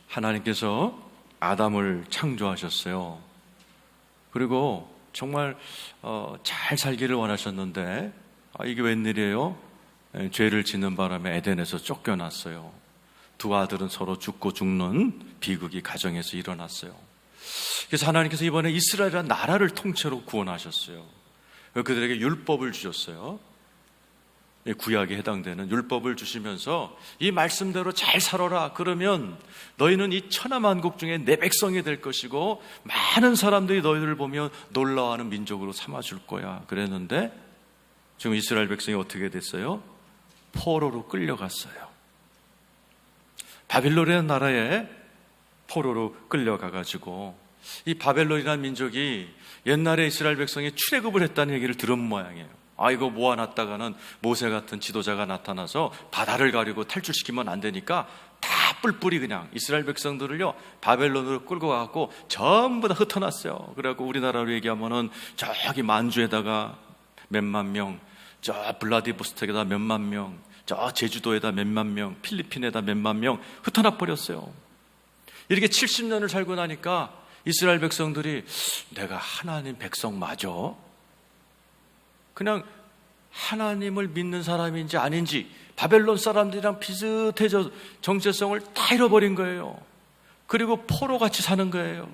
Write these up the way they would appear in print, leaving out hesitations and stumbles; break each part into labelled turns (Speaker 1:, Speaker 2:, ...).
Speaker 1: 하나님께서 아담을 창조하셨어요. 그리고 정말 잘 살기를 원하셨는데 이게 웬일이에요? 죄를 짓는 바람에 에덴에서 쫓겨났어요. 두 아들은 서로 죽고 죽는 비극이 가정에서 일어났어요. 그래서 하나님께서 이번에 이스라엘이라는 나라를 통째로 구원하셨어요. 그들에게 율법을 주셨어요. 구약에 해당되는 율법을 주시면서 이 말씀대로 잘 살아라. 그러면 너희는 이 천하만국 중에 내 백성이 될 것이고 많은 사람들이 너희들을 보며 놀라워하는 민족으로 삼아줄 거야. 그랬는데 지금 이스라엘 백성이 어떻게 됐어요? 포로로 끌려갔어요. 바빌론이라는 나라에 포로로 끌려가가지고 이 바벨론이라는 민족이 옛날에 이스라엘 백성이 출애굽을 했다는 얘기를 들은 모양이에요. 이거 모아놨다가는 모세 같은 지도자가 나타나서 바다를 가리고 탈출시키면 안 되니까 다 뿔뿔이 그냥 이스라엘 백성들을요 바벨론으로 끌고 가갖고 전부 다 흩어놨어요. 그래갖고 우리나라로 얘기하면은 저기 만주에다가 몇만 명, 저 블라디보스톡에다 몇만 명, 저 제주도에다 몇만 명, 필리핀에다 몇만 명 흩어놔 버렸어요. 이렇게 70년을 살고 나니까 이스라엘 백성들이 내가 하나님 백성 맞아? 그냥 하나님을 믿는 사람인지 아닌지 바벨론 사람들이랑 비슷해져 정체성을 다 잃어버린 거예요. 그리고 포로같이 사는 거예요.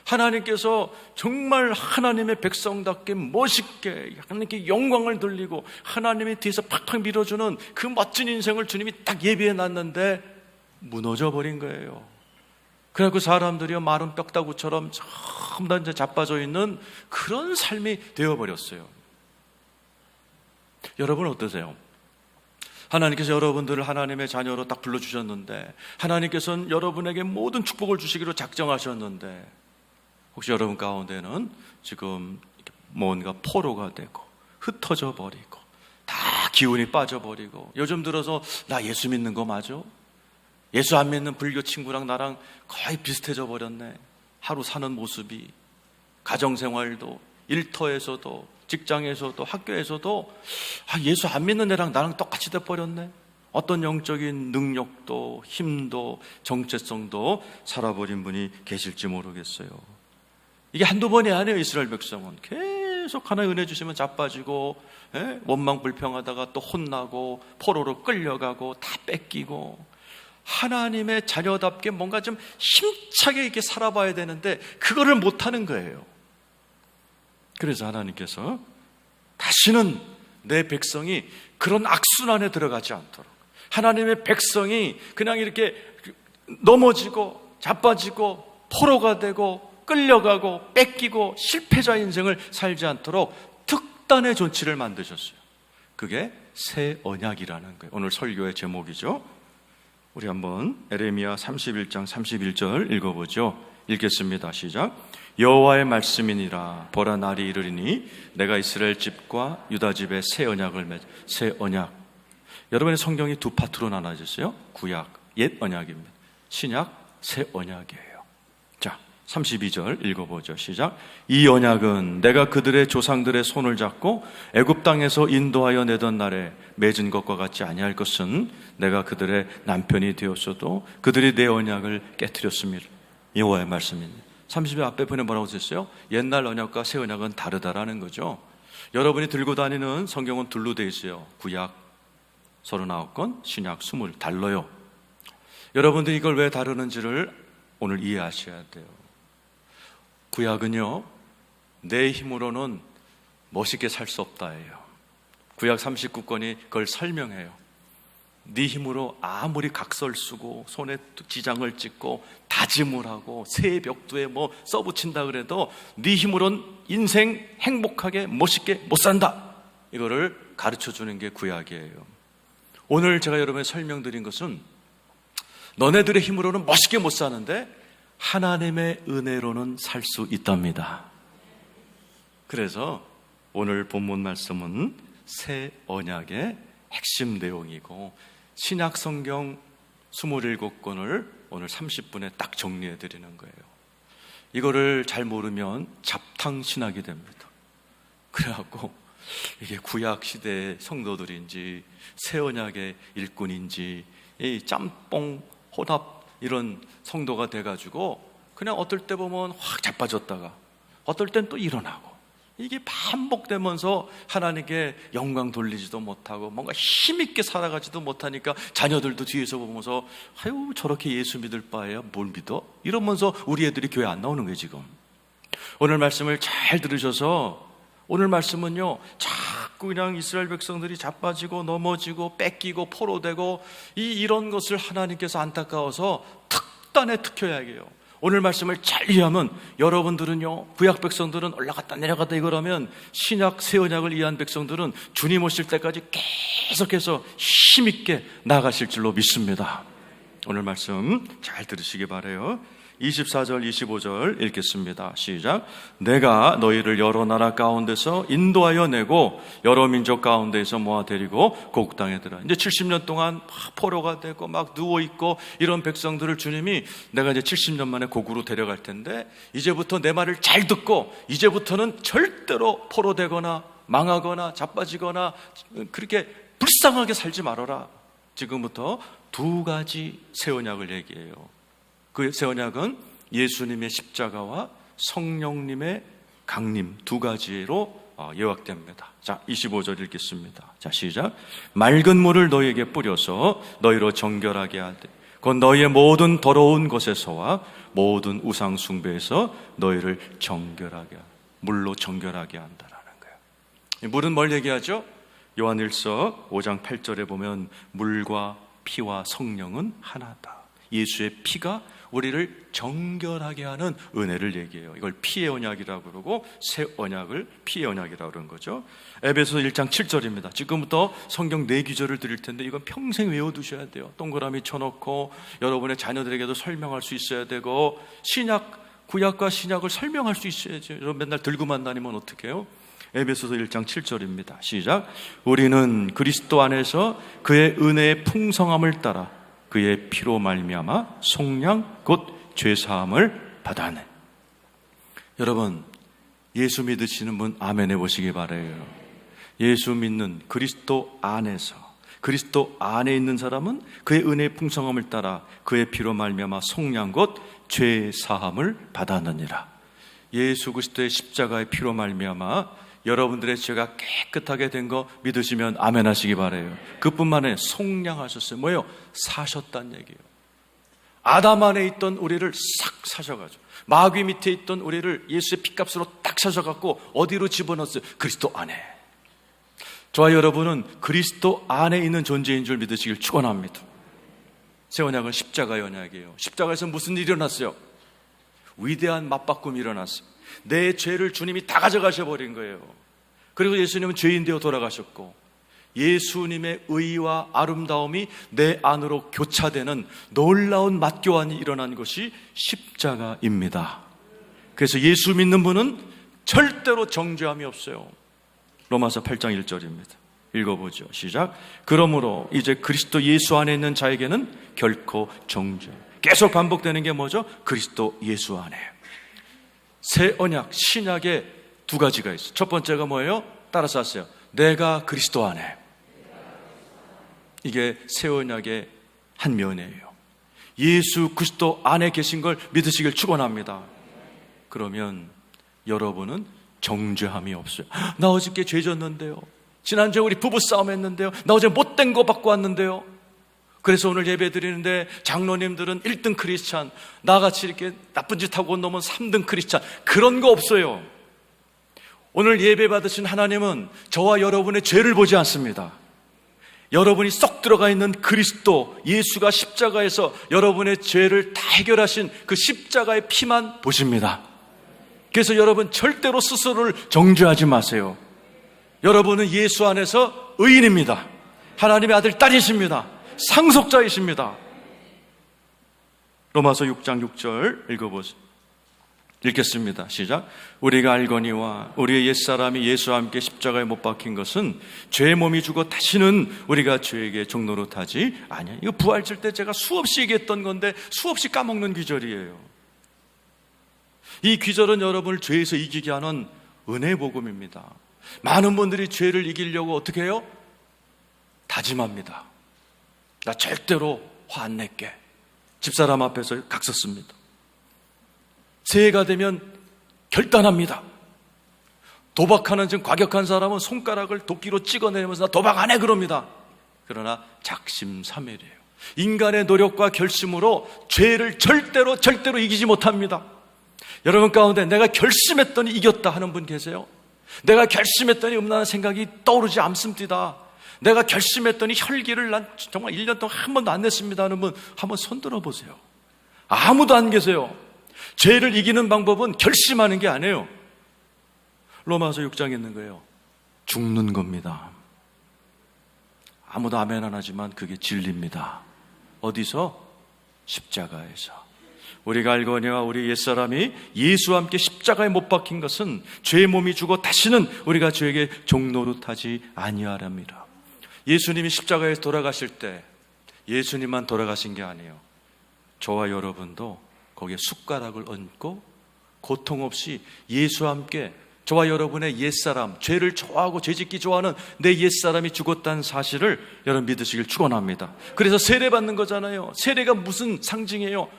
Speaker 1: 하나님께서 정말 하나님의 백성답게 멋있게 하나님께 영광을 돌리고 하나님의 뒤에서 팍팍 밀어주는 그 멋진 인생을 주님이 딱 예비해 놨는데 무너져 버린 거예요. 그래갖고 사람들이 마른 뼈다구처럼 전부 다 이제 자빠져 있는 그런 삶이 되어버렸어요. 여러분 어떠세요? 하나님께서 여러분들을 하나님의 자녀로 딱 불러주셨는데 하나님께서는 여러분에게 모든 축복을 주시기로 작정하셨는데 혹시 여러분 가운데는 지금 뭔가 포로가 되고 흩어져 버리고 다 기운이 빠져버리고 요즘 들어서 나 예수 믿는 거 맞아? 예수 안 믿는 불교 친구랑 나랑 거의 비슷해져 버렸네. 하루 사는 모습이 가정생활도 일터에서도 직장에서도 학교에서도 예수 안 믿는 애랑 나랑 똑같이 돼버렸네. 어떤 영적인 능력도 힘도 정체성도 살아버린 분이 계실지 모르겠어요. 이게 한두 번이 아니에요. 이스라엘 백성은 계속 하나님 은혜 주시면 자빠지고 원망 불평하다가 또 혼나고 포로로 끌려가고 다 뺏기고 하나님의 자녀답게 뭔가 좀 힘차게 이렇게 살아봐야 되는데 그거를 못하는 거예요. 그래서 하나님께서 다시는 내 백성이 그런 악순환에 들어가지 않도록 하나님의 백성이 그냥 이렇게 넘어지고 자빠지고 포로가 되고 끌려가고 뺏기고 실패자 인생을 살지 않도록 특단의 존치를 만드셨어요. 그게 새 언약이라는 거예요. 오늘 설교의 제목이죠. 우리 한번 에레미야 31장 31절 읽어보죠. 읽겠습니다. 시작. 여호와의 말씀이니라. 보라 날이 이르리니 내가 이스라엘 집과 유다 집에 새 언약을 새 언약. 여러분의 성경이 두 파트로 나눠졌어요. 구약, 옛 언약입니다. 신약, 새 언약이에요. 자, 32절 읽어보죠. 시작. 이 언약은 내가 그들의 조상들의 손을 잡고 애굽 땅에서 인도하여 내던 날에 맺은 것과 같지 아니할 것은 내가 그들의 남편이 되었어도 그들이 내 언약을 깨트렸습니다. 여호와의 말씀입니다. 30절 앞에 보면 뭐라고 썼어요? 옛날 언약과 새 언약은 다르다라는 거죠. 여러분이 들고 다니는 성경은 둘로 되어 있어요. 구약 39권, 신약 20 달라요. 여러분들이 이걸 왜 다루는지를 오늘 이해하셔야 돼요. 구약은요, 내 힘으로는 멋있게 살 수 없다예요. 구약 39권이 그걸 설명해요. 네 힘으로 아무리 각설 쓰고 손에 지장을 찍고 다짐을 하고 새 벽두에 뭐 써붙인다 그래도 네 힘으로는 인생 행복하게 멋있게 못 산다. 이거를 가르쳐주는 게 구약이에요. 오늘 제가 여러분에 설명드린 것은 너네들의 힘으로는 멋있게 못 사는데 하나님의 은혜로는 살 수 있답니다. 그래서 오늘 본문 말씀은 새 언약의 핵심 내용이고 신약 성경 27권을 오늘 30분에 딱 정리해 드리는 거예요. 이거를 잘 모르면 잡탕신학이 됩니다. 그래갖고 이게 구약 시대의 성도들인지 새 언약의 일꾼인지 이 짬뽕 혼합 이런 성도가 돼가지고 그냥 어떨 때 보면 확 자빠졌다가 어떨 땐 또 일어나고, 이게 반복되면서 하나님께 영광 돌리지도 못하고 뭔가 힘있게 살아가지도 못하니까 자녀들도 뒤에서 보면서 아유 저렇게 예수 믿을 바에야 뭘 믿어? 이러면서 우리 애들이 교회 안 나오는 거예요 지금. 오늘 말씀을 잘 들으셔서, 오늘 말씀은요 자꾸 그냥 이스라엘 백성들이 자빠지고 넘어지고 뺏기고 포로되고 이런 것을 하나님께서 안타까워서 특단에 특효해야 해요. 오늘 말씀을 잘 이해하면 여러분들은요, 구약 백성들은 올라갔다 내려갔다 이거라면 신약 새 언약을 이해한 백성들은 주님 오실 때까지 계속해서 힘있게 나가실 줄로 믿습니다. 오늘 말씀 잘 들으시기 바라요. 24절 25절 읽겠습니다. 시작. 내가 너희를 여러 나라 가운데서 인도하여 내고 여러 민족 가운데에서 모아 데리고 고국 땅에 들어. 이제 70년 동안 막 포로가 되고 막 누워있고 이런 백성들을 주님이 내가 이제 70년 만에 고국으로 데려갈 텐데 이제부터 내 말을 잘 듣고 이제부터는 절대로 포로되거나 망하거나 자빠지거나 그렇게 불쌍하게 살지 말아라. 지금부터 두 가지 새 언약을 얘기해요. 그 새 언약은 예수님의 십자가와 성령님의 강림 두 가지로 요약됩니다. 자, 25절 읽겠습니다. 자, 시작. 맑은 물을 너희에게 뿌려서 너희로 정결하게 하되 곧 너희의 모든 더러운 것에서와 모든 우상 숭배에서 너희를 정결하게 물로 정결하게 한다라는 거예요. 이 물은 뭘 얘기하죠? 요한일서 5장 8절에 보면 물과 피와 성령은 하나다. 예수의 피가 우리를 정결하게 하는 은혜를 얘기해요. 이걸 피의 언약이라고 그러고 새 언약을 피의 언약이라고 그러는 거죠. 에베소서 1장 7절입니다. 지금부터 성경 4구절을 드릴 텐데 이건 평생 외워두셔야 돼요. 동그라미 쳐놓고 여러분의 자녀들에게도 설명할 수 있어야 되고, 신약, 구약과 신약을 설명할 수 있어야죠. 여러분 맨날 들고만 다니면 어떡해요? 에베소서 1장 7절입니다. 시작. 우리는 그리스도 안에서 그의 은혜의 풍성함을 따라 그의 피로 말미암아 속량 곧 죄사함을 받아내. 여러분 예수 믿으시는 분 아멘 해보시기 바라요. 예수 믿는 그리스도 안에서, 그리스도 안에 있는 사람은 그의 은혜의 풍성함을 따라 그의 피로 말미암아 속량 곧 죄사함을 받아느니라. 예수 그리스도의 십자가의 피로 말미암아 여러분들의 죄가 깨끗하게 된 거 믿으시면 아멘 하시기 바라요. 그뿐만 아니라 속량하셨어요. 뭐예요? 사셨다는 얘기예요. 아담 안에 있던 우리를 싹 사셔가지고 마귀 밑에 있던 우리를 예수의 피값으로 딱 사셔갖고 어디로 집어넣었어요? 그리스도 안에. 저와 여러분은 그리스도 안에 있는 존재인 줄 믿으시길 축원합니다. 새 언약은 십자가의 언약이에요. 십자가에서 무슨 일이 일어났어요? 위대한 맞바꿈이 일어났어요. 내 죄를 주님이 다 가져가셔 버린 거예요. 그리고 예수님은 죄인 되어 돌아가셨고 예수님의 의와 아름다움이 내 안으로 교차되는 놀라운 맞교환이 일어난 것이 십자가입니다. 그래서 예수 믿는 분은 절대로 정죄함이 없어요. 로마서 8장 1절입니다. 읽어보죠. 시작. 그러므로 이제 그리스도 예수 안에 있는 자에게는 결코 정죄. 계속 반복되는 게 뭐죠? 그리스도 예수 안에. 새 언약, 신약에 두 가지가 있어요. 첫 번째가 뭐예요? 따라서 하세요. 내가 그리스도 안에. 이게 새 언약의 한 면이에요. 예수 그리스도 안에 계신 걸 믿으시길 축원합니다. 그러면 여러분은 정죄함이 없어요. 나 어저께 죄 졌는데요. 지난주에 우리 부부싸움 했는데요. 나 어제 못된 거 받고 왔는데요. 그래서 오늘 예배 드리는데 장로님들은 1등 크리스찬, 나같이 이렇게 나쁜 짓 하고 온 놈은 3등 크리스찬, 그런 거 없어요. 오늘 예배 받으신 하나님은 저와 여러분의 죄를 보지 않습니다. 여러분이 쏙 들어가 있는 그리스도 예수가 십자가에서 여러분의 죄를 다 해결하신 그 십자가의 피만 보십니다. 그래서 여러분 절대로 스스로를 정죄하지 마세요. 여러분은 예수 안에서 의인입니다. 하나님의 아들 딸이십니다. 상속자이십니다. 로마서 6장 6절 읽어보세요. 읽겠습니다. 시작. 우리가 알거니와 우리의 옛사람이 예수와 함께 십자가에 못 박힌 것은 죄의 몸이 죽어 다시는 우리가 죄에게 종노릇 하지 아니야. 이거 부활절 때 제가 수없이 얘기했던 건데 수없이 까먹는 귀절이에요. 이 귀절은 여러분을 죄에서 이기게 하는 은혜 복음입니다. 많은 분들이 죄를 이기려고 어떻게 해요? 다짐합니다. 나 절대로 화 안 낼게. 집사람 앞에서 각섰습니다. 새해가 되면 결단합니다. 도박하는 좀 과격한 사람은 손가락을 도끼로 찍어내면서 나 도박 안 해 그럽니다. 그러나 작심삼일이에요. 인간의 노력과 결심으로 죄를 절대로 이기지 못합니다. 여러분 가운데 내가 결심했더니 이겼다 하는 분 계세요? 내가 결심했더니 음란한 생각이 떠오르지 않습니다. 내가 결심했더니 혈기를 난 정말 1년 동안 한 번도 안 냈습니다 하는 분 한번 손 들어보세요. 아무도 안 계세요. 죄를 이기는 방법은 결심하는 게 아니에요. 로마서 6장에 있는 거예요. 죽는 겁니다. 아무도 아멘 안 하지만 그게 진리입니다. 어디서? 십자가에서. 우리가 알거니와 우리 옛사람이 예수와 함께 십자가에 못 박힌 것은 죄의 몸이 죽어 다시는 우리가 죄에게 종노릇하지 아니하랍니다. 예수님이 십자가에서 돌아가실 때 예수님만 돌아가신 게 아니에요. 저와 여러분도 거기에 숟가락을 얹고 고통 없이 예수와 함께 저와 여러분의 옛사람, 죄를 좋아하고 죄짓기 좋아하는 내 옛사람이 죽었다는 사실을 여러분 믿으시길 축원합니다. 그래서 세례받는 거잖아요. 세례가 무슨 상징이에요?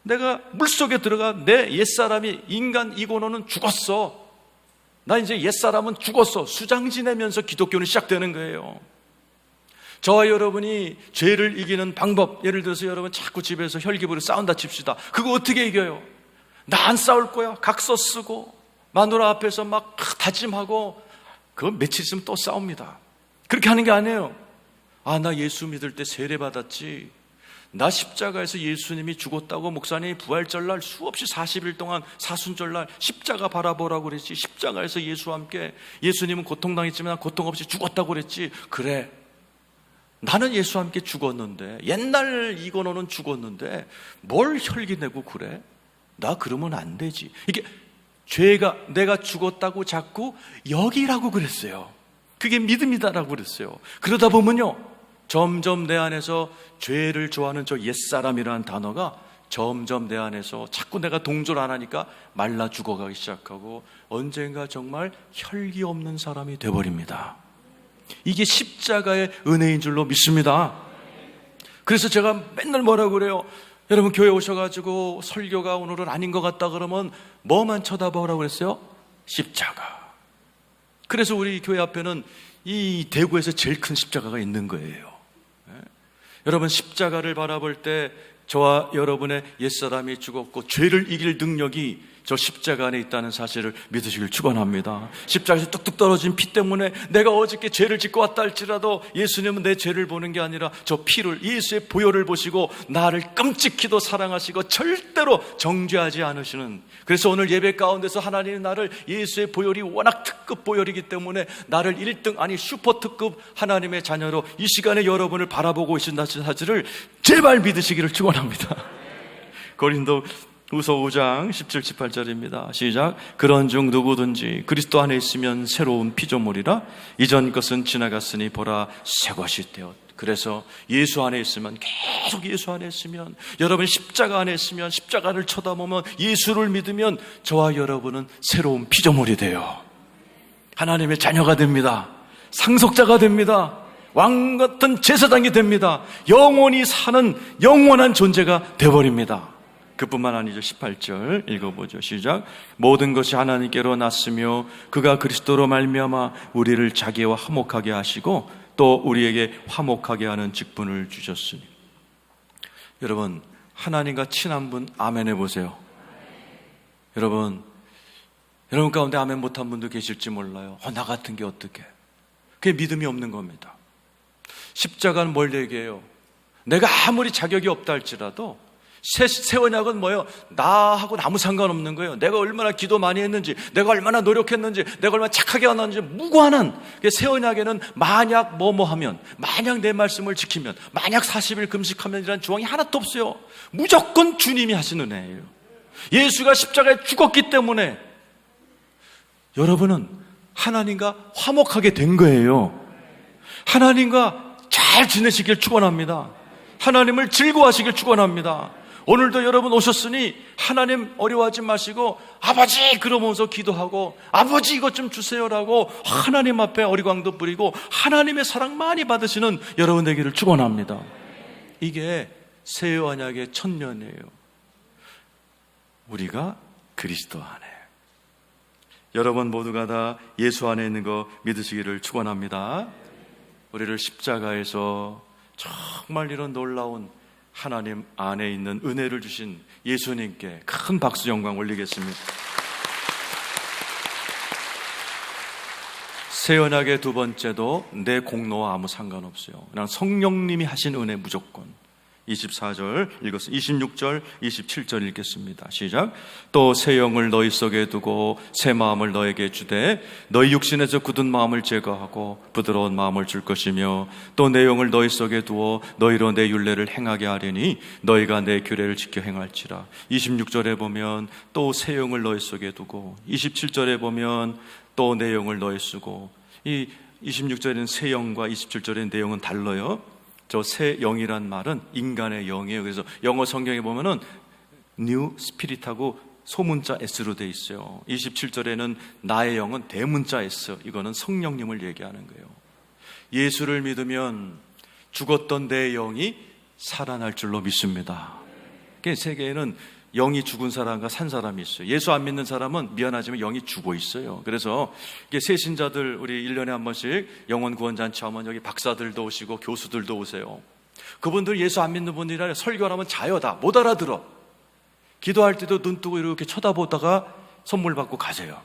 Speaker 1: 내가 물속에 들어가 내 옛사람이 인간 이고노는 죽었어. 나 이제 옛사람은 죽었어. 수장 지내면서 기독교는 시작되는 거예요. 저와 여러분이 죄를 이기는 방법, 예를 들어서 여러분 자꾸 집에서 혈기부로 싸운다 칩시다. 그거 어떻게 이겨요? 나 안 싸울 거야. 각서 쓰고 마누라 앞에서 막 다짐하고 그거 며칠 있으면 또 싸웁니다. 그렇게 하는 게 아니에요. 아, 나 예수 믿을 때 세례 받았지. 나 십자가에서 예수님이 죽었다고 목사님이 부활절날 수없이 40일 동안 사순절날 십자가 바라보라고 그랬지. 십자가에서 예수와 함께 예수님은 고통당했지만 고통 없이 죽었다고 그랬지. 그래, 나는 예수와 함께 죽었는데 옛날 이건호는 죽었는데 뭘 혈기내고 그래? 나 그러면 안 되지. 이게 죄가 내가 죽었다고 자꾸 여기라고 그랬어요. 그게 믿음이다라고 그랬어요. 그러다 보면요 점점 내 안에서 죄를 좋아하는 저 옛사람이라는 단어가 점점 내 안에서 자꾸 내가 동조를 안 하니까 말라 죽어가기 시작하고 언젠가 정말 혈기 없는 사람이 돼버립니다. 이게 십자가의 은혜인 줄로 믿습니다. 그래서 제가 맨날 뭐라고 그래요? 여러분 교회 오셔가지고 설교가 오늘은 아닌 것 같다 그러면 뭐만 쳐다보라고 그랬어요? 십자가. 그래서 우리 교회 앞에는 이 대구에서 제일 큰 십자가가 있는 거예요. 여러분 십자가를 바라볼 때 저와 여러분의 옛사람이 죽었고 죄를 이길 능력이 저 십자가 안에 있다는 사실을 믿으시길 축원합니다. 십자가에서 뚝뚝 떨어진 피 때문에 내가 어저께 죄를 짓고 왔다 할지라도 예수님은 내 죄를 보는 게 아니라 저 피를, 예수의 보혈을 보시고 나를 끔찍히도 사랑하시고 절대로 정죄하지 않으시는, 그래서 오늘 예배 가운데서 하나님이 나를, 예수의 보혈이 워낙 특급 보혈이기 때문에 나를 1등 아니 슈퍼 특급 하나님의 자녀로 이 시간에 여러분을 바라보고 계신다는 사실을 제발 믿으시기를 축원합니다. 고린도 후서 5장 17, 18절입니다. 시작. 그런즉 누구든지 그리스도 안에 있으면 새로운 피조물이라 이전 것은 지나갔으니 보라 새 것이 되었. 그래서 예수 안에 있으면, 계속 예수 안에 있으면, 여러분 십자가 안에 있으면, 십자가를 쳐다보면, 예수를 믿으면 저와 여러분은 새로운 피조물이 돼요. 하나님의 자녀가 됩니다. 상속자가 됩니다. 왕 같은 제사장이 됩니다. 영원히 사는 영원한 존재가 되어버립니다. 그뿐만 아니죠. 18절 읽어보죠. 시작. 모든 것이 하나님께로 났으며 그가 그리스도로 말미암아 우리를 자기와 화목하게 하시고 또 우리에게 화목하게 하는 직분을 주셨으니. 여러분 하나님과 친한 분 아멘 해보세요. 여러분 가운데 아멘 못한 분도 계실지 몰라요. 나 같은 게 어떻게? 그게 믿음이 없는 겁니다. 십자가는 뭘 얘기해요? 내가 아무리 자격이 없다 할지라도 새 언약은 뭐예요? 나하고는 아무 상관없는 거예요. 내가 얼마나 기도 많이 했는지, 내가 얼마나 노력했는지, 내가 얼마나 착하게 왔는지 무관한 새 언약에는 만약 하면, 만약 내 말씀을 지키면, 만약 40일 금식하면 이라는 조항이 하나도 없어요. 무조건 주님이 하시는 은혜예요. 예수가 십자가에 죽었기 때문에 여러분은 하나님과 화목하게 된 거예요. 하나님과 잘 지내시길 축원합니다. 하나님을 즐거워하시길 축원합니다. 오늘도 여러분 오셨으니 하나님 어려워하지 마시고 아버지 그러면서 기도하고 아버지 이것 좀 주세요라고 하나님 앞에 어리광도 뿌리고 하나님의 사랑 많이 받으시는 여러분 되기를 축원합니다. 이게 새 언약의 천년이에요. 우리가 그리스도 안에. 여러분 모두가 다 예수 안에 있는 거 믿으시기를 축원합니다. 우리를 십자가에서 정말 이런 놀라운 하나님 안에 있는 은혜를 주신 예수님께 큰 박수 영광 올리겠습니다. 새 언약의 두 번째도 내 공로와 아무 상관없어요. 그냥 성령님이 하신 은혜 무조건. 24절 읽었습니다. 26절, 27절 읽겠습니다. 시작. 또 새 영을 너희 속에 두고 새 마음을 너에게 주되 너희 육신에서 굳은 마음을 제거하고 부드러운 마음을 줄 것이며 또 내 영을 너희 속에 두어 너희로 내 율례를 행하게 하리니 너희가 내 규례를 지켜 행할지라. 26절에 보면 또 새 영을 너희 속에 두고, 27절에 보면 또 내 영을 너희 쓰고. 이 26절에는 새 영과 27절의 내용은 달라요. 저 새 영이란 말은 인간의 영이에요. 그래서 영어 성경에 보면은 New Spirit하고 소문자 S로 돼 있어요. 27절에는 나의 영은 대문자 S. 이거는 성령님을 얘기하는 거예요. 예수를 믿으면 죽었던 내 영이 살아날 줄로 믿습니다. 세계에는 영이 죽은 사람과 산 사람이 있어요. 예수 안 믿는 사람은 미안하지만 영이 죽어 있어요. 그래서 이게 새신자들 우리 1년에 한 번씩 영혼 구원 잔치 하면 여기 박사들도 오시고 교수들도 오세요. 그분들 예수 안 믿는 분들이라 설교를 하면 자요. 다 못 알아들어. 기도할 때도 눈 뜨고 이렇게 쳐다보다가 선물 받고 가세요.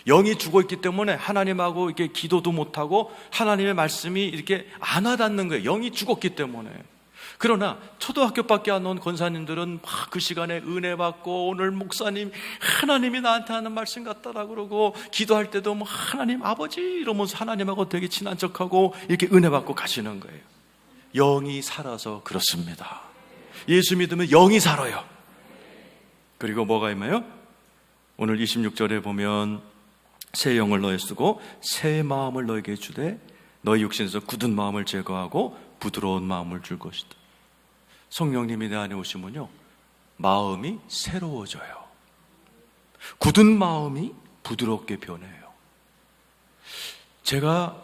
Speaker 1: 영이 죽어 있기 때문에 하나님하고 이렇게 기도도 못하고 하나님의 말씀이 이렇게 안 와닿는 거예요. 영이 죽었기 때문에. 그러나 초등학교밖에 안 온 권사님들은 막 그 시간에 은혜 받고 오늘 목사님 하나님이 나한테 하는 말씀 같다라고 그러고 기도할 때도 뭐 하나님 아버지 이러면서 하나님하고 되게 친한 척하고 이렇게 은혜 받고 가시는 거예요. 영이 살아서 그렇습니다. 예수 믿으면 영이 살아요. 그리고 뭐가 있나요? 오늘 26절에 보면 새 영을 너에 쓰고 새 마음을 너에게 주되 너희 육신에서 굳은 마음을 제거하고 부드러운 마음을 줄 것이다. 성령님이 내 안에 오시면요 마음이 새로워져요. 굳은 마음이 부드럽게 변해요. 제가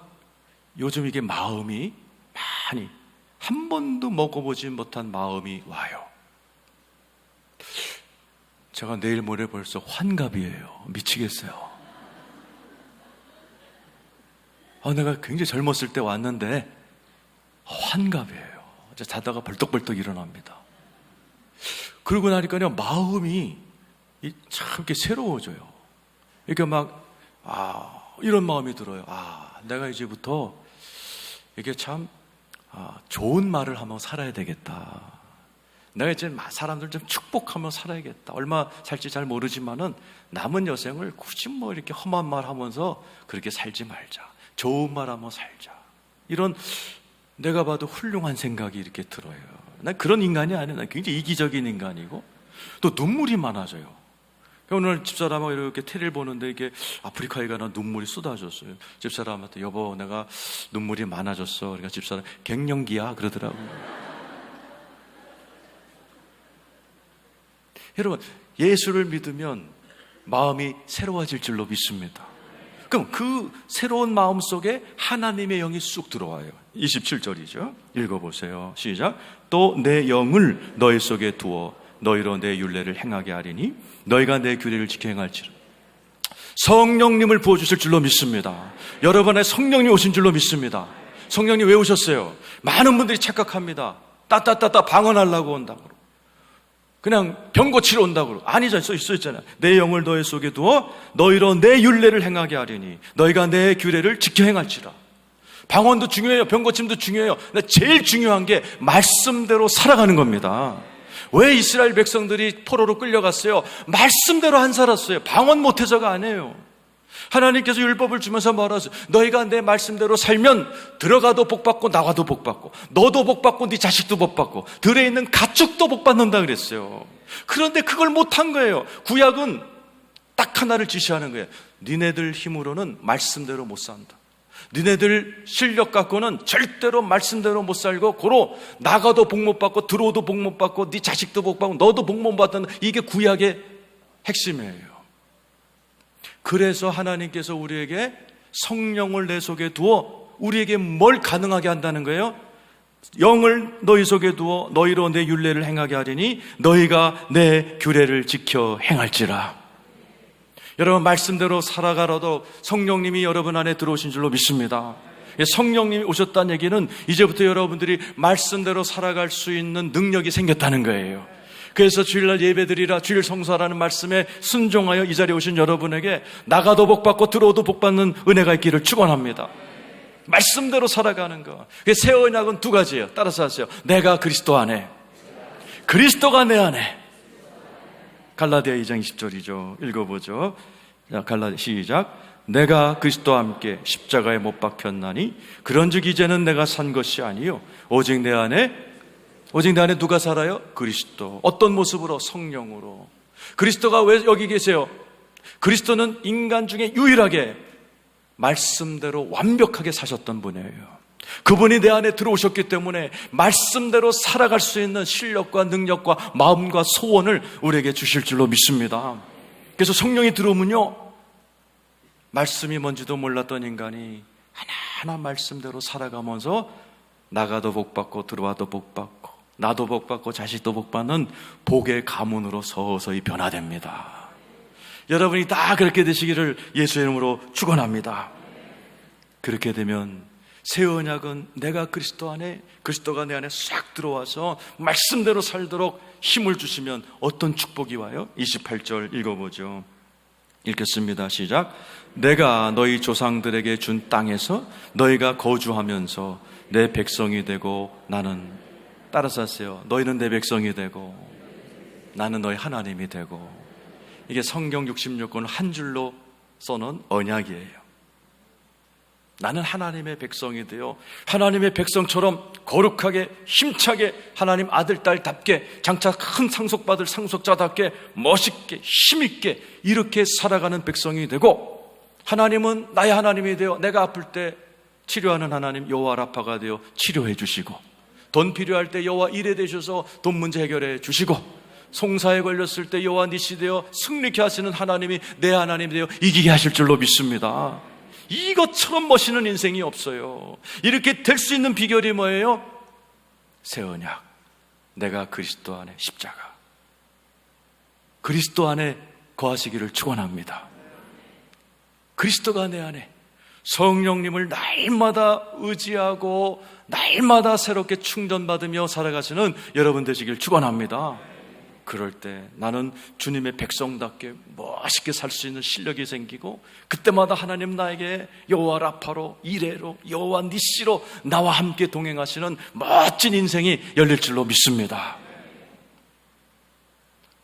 Speaker 1: 요즘 이게 마음이 많이 한 번도 먹어보지 못한 마음이 와요. 제가 내일 모레 벌써 환갑이에요. 미치겠어요. 내가 굉장히 젊었을 때 왔는데 환갑이에요. 자다가 벌떡벌떡 일어납니다. 그러고 나니까요 마음이 참 이렇게 새로워져요. 이렇게 막 이런 마음이 들어요. 내가 이제부터 이게 참 좋은 말을 하며 살아야 되겠다. 내가 이제 사람들 좀 축복하며 살아야겠다. 얼마 살지 잘 모르지만은 남은 여생을 굳이 뭐 이렇게 험한 말 하면서 그렇게 살지 말자. 좋은 말 하며 살자. 이런 내가 봐도 훌륭한 생각이 이렇게 들어요. 난 그런 인간이 아니에요. 난 굉장히 이기적인 인간이고 또 눈물이 많아져요. 오늘 집사람하고 이렇게 테레비를 보는데 이게 아프리카에 가는 눈물이 쏟아졌어요. 집사람한테 여보 내가 눈물이 많아졌어. 그러니까 집사람 갱년기야 그러더라고요. 여러분 예수를 믿으면 마음이 새로워질 줄로 믿습니다. 그럼 그 새로운 마음 속에 하나님의 영이 쑥 들어와요. 27절이죠. 읽어보세요. 시작. 또 내 영을 너희 속에 두어 너희로 내 율례를 행하게 하리니 너희가 내 규례를 지켜 행할지라. 성령님을 부어주실 줄로 믿습니다. 여러분의 성령님 오신 줄로 믿습니다. 성령님 왜 오셨어요? 많은 분들이 착각합니다. 따따따따 방언하려고 온다고. 그냥 병 고치러 온다고. 아니죠. 써있잖아요. 내 영을 너희 속에 두어 너희로 내 율례를 행하게 하리니 너희가 내 규례를 지켜 행할지라. 방언도 중요해요. 병 고침도 중요해요. 근데 제일 중요한 게 말씀대로 살아가는 겁니다. 왜 이스라엘 백성들이 포로로 끌려갔어요? 말씀대로 안 살았어요. 방언 못해서가 아니에요. 하나님께서 율법을 주면서 말하세요. 너희가 내 말씀대로 살면 들어가도 복받고 나가도 복받고 너도 복받고 네 자식도 복받고 들에 있는 가축도 복받는다 그랬어요. 그런데 그걸 못한 거예요. 구약은 딱 하나를 지시하는 거예요. 니네들 힘으로는 말씀대로 못 산다. 니네들 실력 갖고는 절대로 말씀대로 못 살고 고로 나가도 복 못 받고 들어오도 복 못 받고 네 자식도 복 받고 너도 복 못 받는 이게 구약의 핵심이에요. 그래서 하나님께서 우리에게 성령을 내 속에 두어 우리에게 뭘 가능하게 한다는 거예요? 영을 너희 속에 두어 너희로 내 율례를 행하게 하리니 너희가 내 규례를 지켜 행할지라. 여러분, 말씀대로 살아가라도 성령님이 여러분 안에 들어오신 줄로 믿습니다. 성령님이 오셨다는 얘기는 이제부터 여러분들이 말씀대로 살아갈 수 있는 능력이 생겼다는 거예요. 그래서 주일날 예배드리라, 주일 성수하라는 말씀에 순종하여 이 자리에 오신 여러분에게 나가도 복받고 들어오도 복받는 은혜가 있기를 축원합니다. 말씀대로 살아가는 거. 새 언약은 두 가지예요. 따라서 하세요. 내가 그리스도 안에, 그리스도가 내 안에. 갈라디아 2장 20절이죠. 읽어보죠. 자, 갈라디아 시작. 내가 그리스도와 함께 십자가에 못 박혔나니 그런즉 이제는 내가 산 것이 아니요 오직 내 안에 누가 살아요? 그리스도. 어떤 모습으로? 성령으로. 그리스도가 왜 여기 계세요? 그리스도는 인간 중에 유일하게 말씀대로 완벽하게 사셨던 분이에요. 그분이 내 안에 들어오셨기 때문에 말씀대로 살아갈 수 있는 실력과 능력과 마음과 소원을 우리에게 주실 줄로 믿습니다. 그래서 성령이 들어오면요, 말씀이 뭔지도 몰랐던 인간이 하나하나 말씀대로 살아가면서 나가도 복받고 들어와도 복받고 나도 복받고 자식도 복받는 복의 가문으로 서서히 변화됩니다. 여러분이 다 그렇게 되시기를 예수의 이름으로 축원합니다. 그렇게 되면 새 언약은 내가 그리스도 안에, 그리스도가 내 안에 싹 들어와서 말씀대로 살도록 힘을 주시면 어떤 축복이 와요? 28절 읽어보죠. 읽겠습니다. 시작. 내가 너희 조상들에게 준 땅에서 너희가 거주하면서 내 백성이 되고 나는, 따라서 하세요. 너희는 내 백성이 되고 나는 너희 하나님이 되고. 이게 성경 66권 한 줄로 써놓은 언약이에요. 나는 하나님의 백성이 되어 하나님의 백성처럼 거룩하게 힘차게 하나님 아들 딸답게 장차 큰 상속받을 상속자답게 멋있게 힘있게 이렇게 살아가는 백성이 되고, 하나님은 나의 하나님이 되어 내가 아플 때 치료하는 하나님 여호와 라파가 되어 치료해 주시고, 돈 필요할 때 여호와 일해 되셔서 돈 문제 해결해 주시고, 송사에 걸렸을 때 여호와 니시 되어 승리케 하시는 하나님이 내 하나님이 되어 이기게 하실 줄로 믿습니다. 이것처럼 멋있는 인생이 없어요. 이렇게 될 수 있는 비결이 뭐예요? 새 언약, 내가 그리스도 안에, 십자가, 그리스도 안에 거하시기를 축원합니다. 그리스도가 내 안에, 성령님을 날마다 의지하고 날마다 새롭게 충전받으며 살아가시는 여러분 되시길 축원합니다. 그럴 때 나는 주님의 백성답게 멋있게 살 수 있는 실력이 생기고, 그때마다 하나님 나에게 여호와 라파로, 이레로, 여호와 니시로 나와 함께 동행하시는 멋진 인생이 열릴 줄로 믿습니다.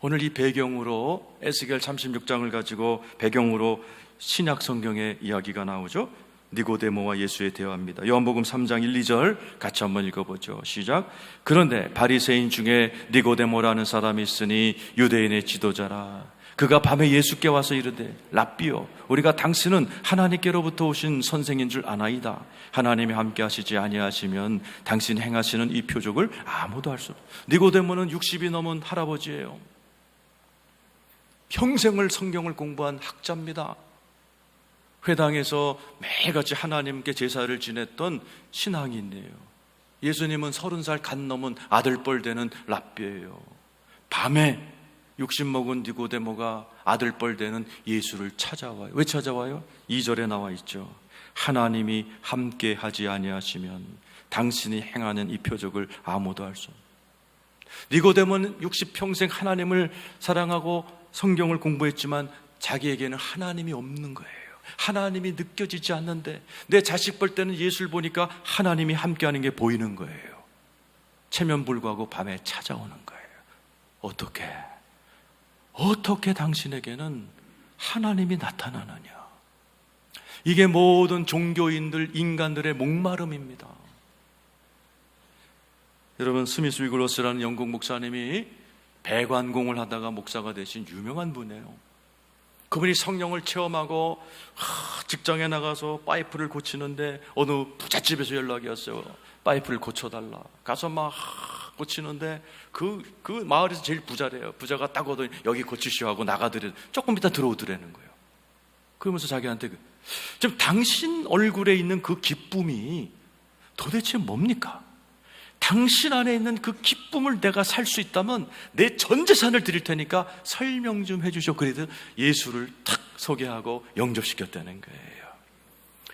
Speaker 1: 오늘 이 배경으로 에스겔 36장을 가지고 배경으로 신약 성경의 이야기가 나오죠. 니고데모와 예수의 대화입니다. 요한복음 3장 1, 2절 같이 한번 읽어보죠. 시작. 그런데 바리새인 중에 니고데모라는 사람이 있으니 유대인의 지도자라. 그가 밤에 예수께 와서 이르되 랍비요, 우리가 당신은 하나님께로부터 오신 선생인 줄 아나이다. 하나님이 함께 하시지 아니하시면 당신 행하시는 이 표적을 아무도 할 수 없다. 니고데모는 60이 넘은 할아버지예요. 평생을 성경을 공부한 학자입니다. 회당에서 매일같이 하나님께 제사를 지냈던 신앙인이에요. 예수님은 30살 갓 넘은 아들뻘 되는 랍비예요. 밤에 60 먹은 니고데모가 아들뻘 되는 예수를 찾아와요. 왜 찾아와요? 2절에 나와 있죠. 하나님이 함께 하지 아니하시면 당신이 행하는 이 표적을 아무도 할 수 없다. 니고데모는 60평생 하나님을 사랑하고 성경을 공부했지만 자기에게는 하나님이 없는 거예요. 하나님이 느껴지지 않는데, 내 자식 볼 때는 예수를 보니까 하나님이 함께하는 게 보이는 거예요. 체면불구하고 밤에 찾아오는 거예요. 어떻게 당신에게는 하나님이 나타나느냐? 이게 모든 종교인들, 인간들의 목마름입니다. 여러분, 스미스 위글러스라는 영국 목사님이 배관공을 하다가 목사가 되신 유명한 분이에요. 그분이 성령을 체험하고 직장에 나가서 파이프를 고치는데 어느 부잣집에서 연락이 왔어요. 파이프를 고쳐달라. 가서 막 고치는데 그 마을에서 제일 부자래요. 부자가 딱 오더니 여기 고치시오 하고 나가더래. 조금 이따 들어오더라는 거예요. 그러면서 자기한테 지금 당신 얼굴에 있는 그 기쁨이 도대체 뭡니까? 당신 안에 있는 그 기쁨을 내가 살 수 있다면 내 전 재산을 드릴 테니까 설명 좀 해주셔. 그래도 예수를 탁 소개하고 영접시켰다는 거예요.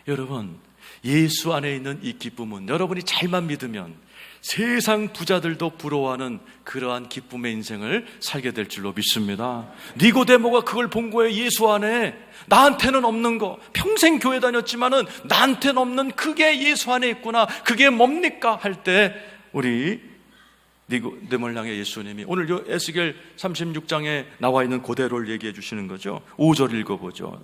Speaker 1: 여러분, 예수 안에 있는 이 기쁨은 여러분이 잘만 믿으면 세상 부자들도 부러워하는 그러한 기쁨의 인생을 살게 될 줄로 믿습니다. 니고데모가 그걸 본 거예요. 예수 안에 나한테는 없는 거, 평생 교회 다녔지만은 나한테는 없는 그게 예수 안에 있구나. 그게 뭡니까? 할 때 우리 니고데모를 향해 예수님이 오늘 요 에스겔 36장에 나와 있는 그대로를 얘기해 주시는 거죠. 5절 읽어보죠.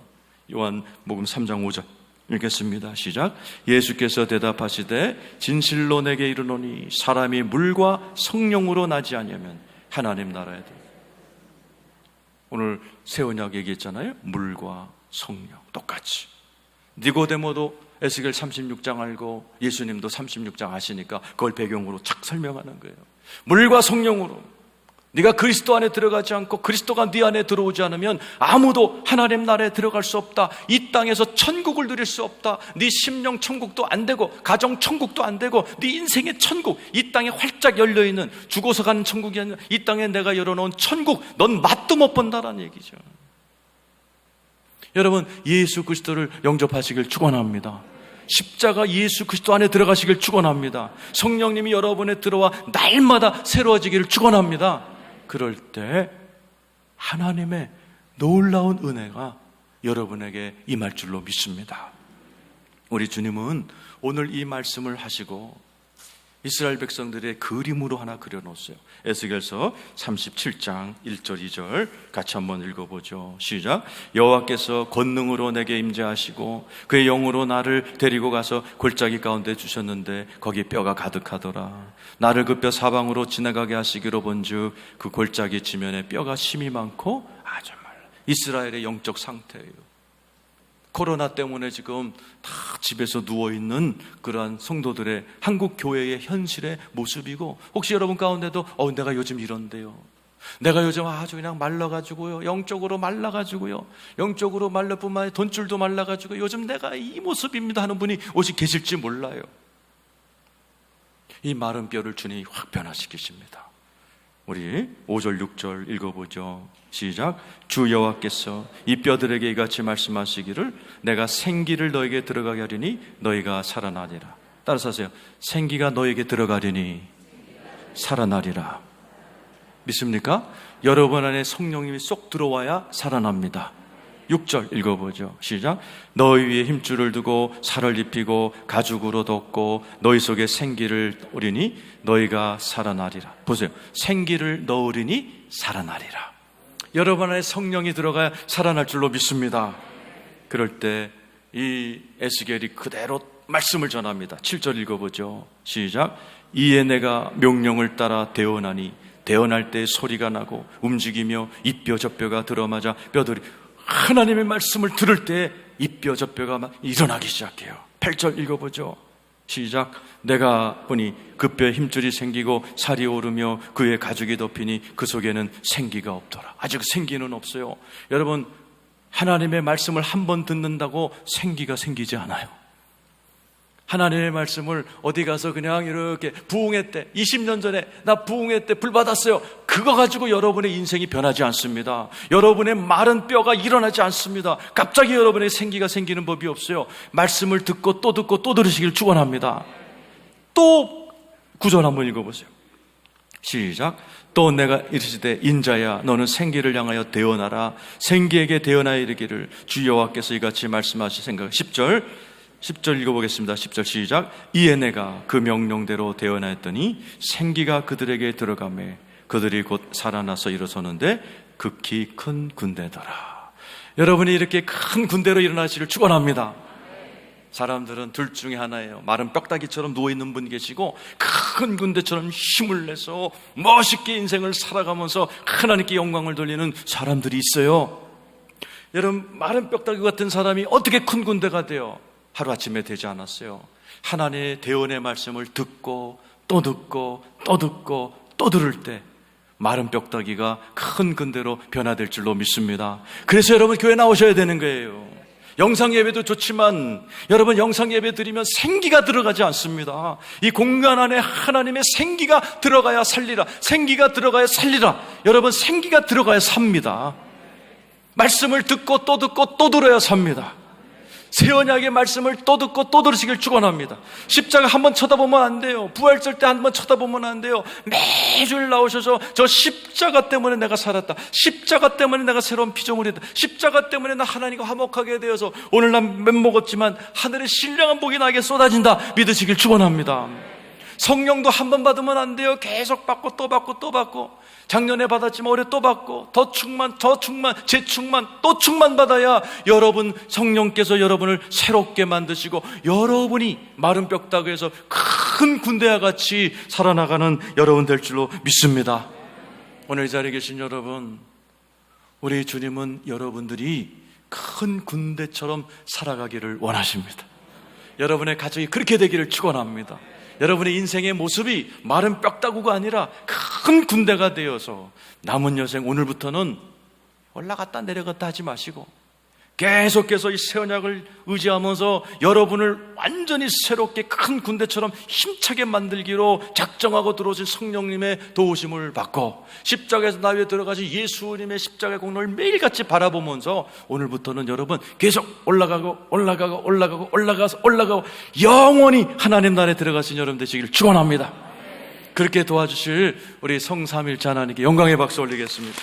Speaker 1: 요한복음 3장 5절 읽겠습니다. 시작. 예수께서 대답하시되 진실로 내게 이르노니 사람이 물과 성령으로 나지 아니하면 하나님 나라에 들어가리라. 오늘 새 언약 얘기했잖아요. 물과 성령 똑같이. 니고데모도 에스겔 36장 알고 예수님도 36장 아시니까 그걸 배경으로 착 설명하는 거예요. 물과 성령으로 네가 그리스도 안에 들어가지 않고 그리스도가 네 안에 들어오지 않으면 아무도 하나님 나라에 들어갈 수 없다. 이 땅에서 천국을 누릴 수 없다. 네 심령 천국도 안 되고 가정 천국도 안 되고 네 인생의 천국, 이 땅에 활짝 열려있는 죽어서 가는 천국이 아니라 이 땅에 내가 열어놓은 천국, 넌 맛도 못 본다라는 얘기죠. 여러분, 예수 그리스도를 영접하시길 축원합니다. 십자가 예수 그리스도 안에 들어가시길 축원합니다. 성령님이 여러분에 들어와 날마다 새로워지기를 축원합니다. 그럴 때 하나님의 놀라운 은혜가 여러분에게 임할 줄로 믿습니다. 우리 주님은 오늘 이 말씀을 하시고 이스라엘 백성들의 그림으로 하나 그려놓았어요. 에스겔서 37장 1절 2절 같이 한번 읽어보죠. 시작. 여호와께서 권능으로 내게 임재하시고 그의 영으로 나를 데리고 가서 골짜기 가운데 주셨는데 거기 뼈가 가득하더라. 나를 그 뼈 사방으로 지나가게 하시기로 본즉 그 골짜기 지면에 뼈가 심이 많고 아주 말라. 이스라엘의 영적 상태예요. 코로나 때문에 지금 다 집에서 누워있는 그러한 성도들의 한국 교회의 현실의 모습이고, 혹시 여러분 가운데도 내가 요즘 이런데요, 내가 요즘 아주 그냥 말라가지고요, 영적으로 말라가지고요, 영적으로 말랄 뿐만 아니라 돈줄도 말라가지고 요즘 내가 이 모습입니다 하는 분이 오직 계실지 몰라요. 이 마른 뼈를 주님이 확 변화시키십니다. 우리 5절 6절 읽어보죠. 시작. 주 여호와께서 이 뼈들에게 이같이 말씀하시기를 내가 생기를 너에게 들어가게 하리니 너희가 살아나리라. 따라서 하세요. 생기가 너에게 들어가리니 살아나리라. 믿습니까? 여러분 안에 성령님이 쏙 들어와야 살아납니다. 6절 읽어보죠. 시작. 너희 위에 힘줄을 두고 살을 입히고 가죽으로 덮고 너희 속에 생기를 넣으리니 너희가 살아나리라. 보세요. 생기를 넣으리니 살아나리라. 여러분 안에 성령이 들어가야 살아날 줄로 믿습니다. 그럴 때 이 에스겔이 그대로 말씀을 전합니다. 7절 읽어보죠. 시작. 이에 내가 명령을 따라 대언하니 대언할 때 소리가 나고 움직이며 이 뼈 저 뼈가 들어맞아 뼈들이, 하나님의 말씀을 들을 때 이 뼈 저 뼈가 막 일어나기 시작해요. 8절 읽어보죠. 시작. 내가 보니 그 뼈에 힘줄이 생기고 살이 오르며 그의 가죽이 덮이니 그 속에는 생기가 없더라. 아직 생기는 없어요. 여러분, 하나님의 말씀을 한 번 듣는다고 생기가 생기지 않아요. 하나님의 말씀을 어디 가서 그냥 이렇게 부흥회 때 20년 전에 나 부흥회 때 불 받았어요, 그거 가지고 여러분의 인생이 변하지 않습니다. 여러분의 마른 뼈가 일어나지 않습니다. 갑자기 여러분의 생기가 생기는 법이 없어요. 말씀을 듣고 또 듣고 또 들으시길 축원합니다. 또 9절 한번 읽어보세요. 시작. 또 내가 이르시되 인자야 너는 생기를 향하여 대언하라. 생기에게 대언하여 이르기를 주 여호와께서 이같이 말씀하실 생각. 10절 읽어보겠습니다. 10절 시작. 이에 내가 그 명령대로 대언하였더니 생기가 그들에게 들어가매 그들이 곧 살아나서 일어서는데 극히 큰 군대더라. 여러분이 이렇게 큰 군대로 일어나시기를 축원합니다. 사람들은 둘 중에 하나예요. 마른 뼈다귀처럼 누워있는 분 계시고 큰 군대처럼 힘을 내서 멋있게 인생을 살아가면서 하나님께 영광을 돌리는 사람들이 있어요. 여러분, 마른 뼈다귀 같은 사람이 어떻게 큰 군대가 돼요? 하루아침에 되지 않았어요. 하나님의 대언의 말씀을 듣고 또 듣고 또 듣고 또 들을 때 마른 뼈다귀가 큰 군대로 변화될 줄로 믿습니다. 그래서 여러분 교회 나오셔야 되는 거예요. 영상 예배도 좋지만 여러분, 영상 예배 드리면 생기가 들어가지 않습니다. 이 공간 안에 하나님의 생기가 들어가야 살리라. 생기가 들어가야 살리라. 여러분, 생기가 들어가야 삽니다. 말씀을 듣고 또 듣고 또 들어야 삽니다. 새 언약의 말씀을 또 듣고 또 들으시길 축원합니다. 십자가 한번 쳐다보면 안 돼요. 부활절 때 한번 쳐다보면 안 돼요. 매주일 나오셔서 저 십자가 때문에 내가 살았다. 십자가 때문에 내가 새로운 피조물이다. 십자가 때문에 나 하나님과 화목하게 되어서 오늘 난 맴먹었지만 하늘의 신령한 복이 나에게 쏟아진다. 믿으시길 축원합니다. 성령도 한 번 받으면 안 돼요. 계속 받고 또 받고 또 받고. 작년에 받았지만 올해 또 받고 더 충만, 더 충만, 재충만, 또 충만 받아야 여러분, 성령께서 여러분을 새롭게 만드시고 여러분이 마른 뼈다귀에서 큰 군대와 같이 살아나가는 여러분 될 줄로 믿습니다. 오늘 이 자리에 계신 여러분, 우리 주님은 여러분들이 큰 군대처럼 살아가기를 원하십니다. 여러분의 가정이 그렇게 되기를 축원합니다. 여러분의 인생의 모습이 마른 뼈다구가 아니라 큰 군대가 되어서 남은 여생, 오늘부터는 올라갔다 내려갔다 하지 마시고 계속해서 이 새 언약을 의지하면서 여러분을 완전히 새롭게 큰 군대처럼 힘차게 만들기로 작정하고 들어오신 성령님의 도우심을 받고 십자가에서 나 위에 들어가신 예수님의 십자가의 공로를 매일같이 바라보면서 오늘부터는 여러분 계속 올라가고 영원히 하나님 나라에 들어가신 여러분 되시길 축원합니다. 그렇게 도와주실 우리 성삼일체 하나님께 영광의 박수 올리겠습니다.